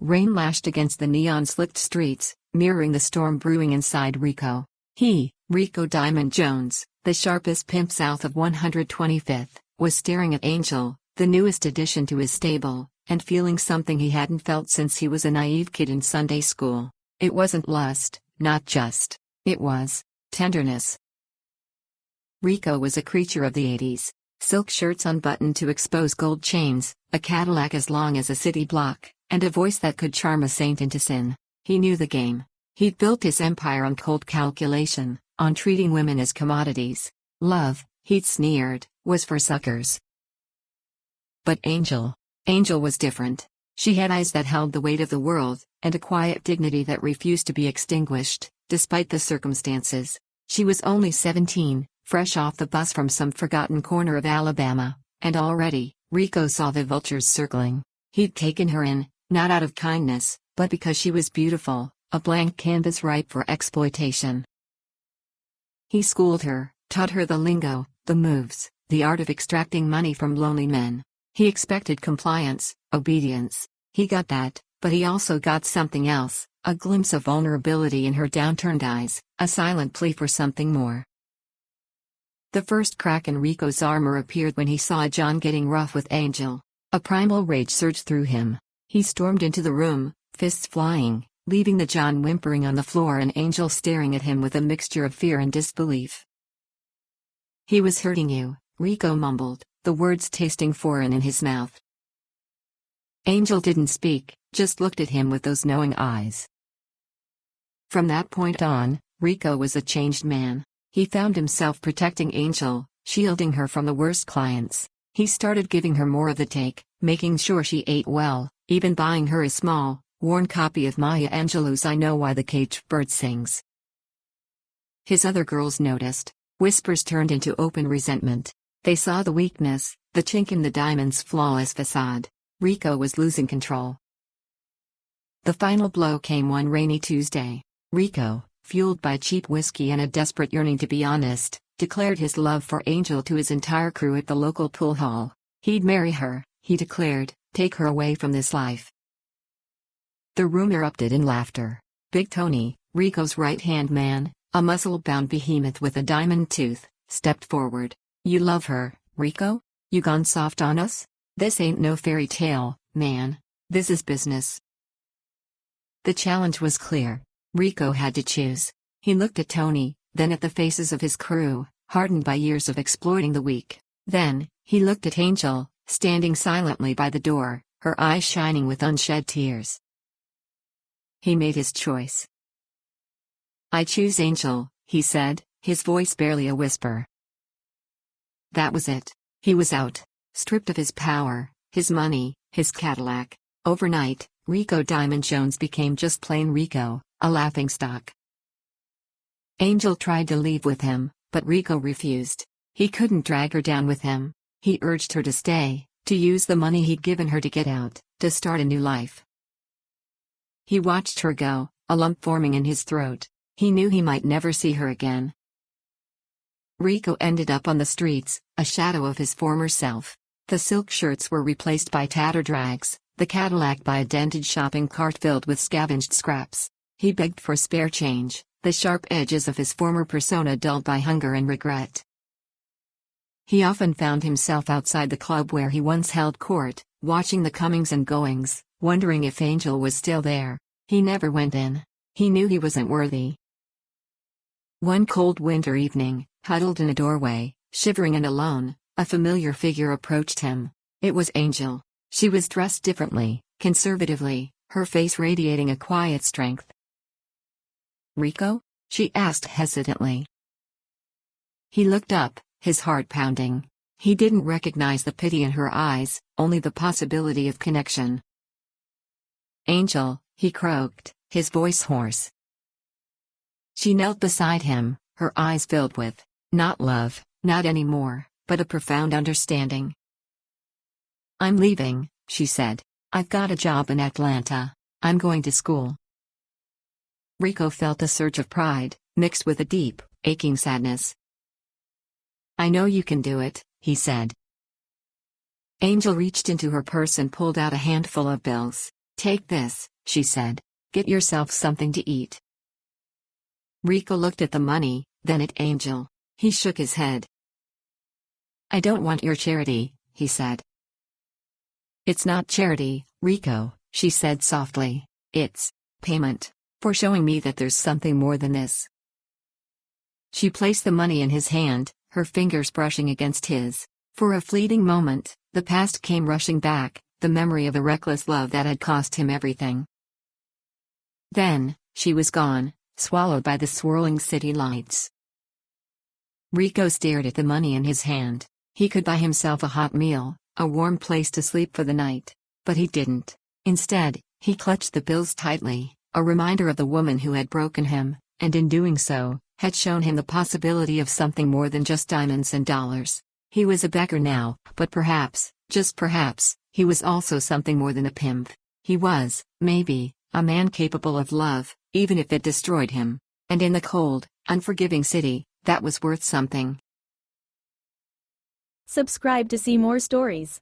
Rain lashed against the neon-slicked streets, mirroring the storm brewing inside Rico. He, Rico Diamond Jones, the sharpest pimp south of 125th, was staring at Angel, the newest addition to his stable, and feeling something he hadn't felt since he was a naive kid in Sunday school. It wasn't lust, not just. It was tenderness. Rico was a creature of the 80s. Silk shirts unbuttoned to expose gold chains, a Cadillac as long as a city block, and a voice that could charm a saint into sin. He knew the game. He'd built his empire on cold calculation, on treating women as commodities. Love, he'd sneered, was for suckers. But Angel was different. She had eyes that held the weight of the world, and a quiet dignity that refused to be extinguished, despite the circumstances. She was only 17, fresh off the bus from some forgotten corner of Alabama, and already, Rico saw the vultures circling. He'd taken her in, not out of kindness, but because she was beautiful, a blank canvas ripe for exploitation. He schooled her, taught her the lingo, the moves, the art of extracting money from lonely men. He expected compliance, obedience. He got that, but he also got something else, a glimpse of vulnerability in her downturned eyes, a silent plea for something more. The first crack in Rico's armor appeared when he saw John getting rough with Angel. A primal rage surged through him. He stormed into the room, fists flying, leaving the John whimpering on the floor and Angel staring at him with a mixture of fear and disbelief. "He was hurting you," Rico mumbled, the words tasting foreign in his mouth. Angel didn't speak, just looked at him with those knowing eyes. From that point on, Rico was a changed man. He found himself protecting Angel, shielding her from the worst clients. He started giving her more of the take, making sure she ate well, even buying her a small, worn copy of Maya Angelou's I Know Why the Caged Bird Sings. His other girls noticed. Whispers turned into open resentment. They saw the weakness, the chink in the diamond's flawless facade. Rico was losing control. The final blow came one rainy Tuesday. Rico, fueled by cheap whiskey and a desperate yearning to be honest, declared his love for Angel to his entire crew at the local pool hall. He'd marry her, he declared, take her away from this life. The room erupted in laughter. Big Tony, Rico's right-hand man, a muscle-bound behemoth with a diamond tooth, stepped forward. "You love her, Rico? You gone soft on us? This ain't no fairy tale, man. This is business." The challenge was clear. Rico had to choose. He looked at Tony, then at the faces of his crew, hardened by years of exploiting the weak. Then, he looked at Angel, standing silently by the door, her eyes shining with unshed tears. He made his choice. "I choose Angel," he said, his voice barely a whisper. That was it. He was out. Stripped of his power, his money, his Cadillac. Overnight, Rico Diamond Jones became just plain Rico, a laughingstock. Angel tried to leave with him, but Rico refused. He couldn't drag her down with him. He urged her to stay, to use the money he'd given her to get out, to start a new life. He watched her go, a lump forming in his throat. He knew he might never see her again. Rico ended up on the streets, a shadow of his former self. The silk shirts were replaced by tattered rags, the Cadillac by a dented shopping cart filled with scavenged scraps. He begged for spare change, the sharp edges of his former persona dulled by hunger and regret. He often found himself outside the club where he once held court, watching the comings and goings, wondering if Angel was still there. He never went in. He knew he wasn't worthy. One cold winter evening, huddled in a doorway, shivering and alone, a familiar figure approached him. It was Angel. She was dressed differently, conservatively, her face radiating a quiet strength. "Rico?" she asked hesitantly. He looked up, his heart pounding. He didn't recognize the pity in her eyes, only the possibility of connection. "Angel," he croaked, his voice hoarse. She knelt beside him, her eyes filled with, not love, not anymore, but a profound understanding. "I'm leaving," she said. "I've got a job in Atlanta. I'm going to school." Rico felt a surge of pride, mixed with a deep, aching sadness. "I know you can do it," he said. Angel reached into her purse and pulled out a handful of bills. "Take this," she said. "Get yourself something to eat." Rico looked at the money, then at Angel. He shook his head. "I don't want your charity," he said. "It's not charity, Rico," she said softly. "It's payment for showing me that there's something more than this." She placed the money in his hand, her fingers brushing against his. For a fleeting moment, the past came rushing back, the memory of a reckless love that had cost him everything. Then, she was gone, swallowed by the swirling city lights. Rico stared at the money in his hand. He could buy himself a hot meal, a warm place to sleep for the night. But he didn't. Instead, he clutched the bills tightly, a reminder of the woman who had broken him, and in doing so, had shown him the possibility of something more than just diamonds and dollars. He was a beggar now, but perhaps, just perhaps, he was also something more than a pimp. He was, maybe, a man capable of love, even if it destroyed him. And in the cold, unforgiving city, that was worth something. Subscribe to see more stories.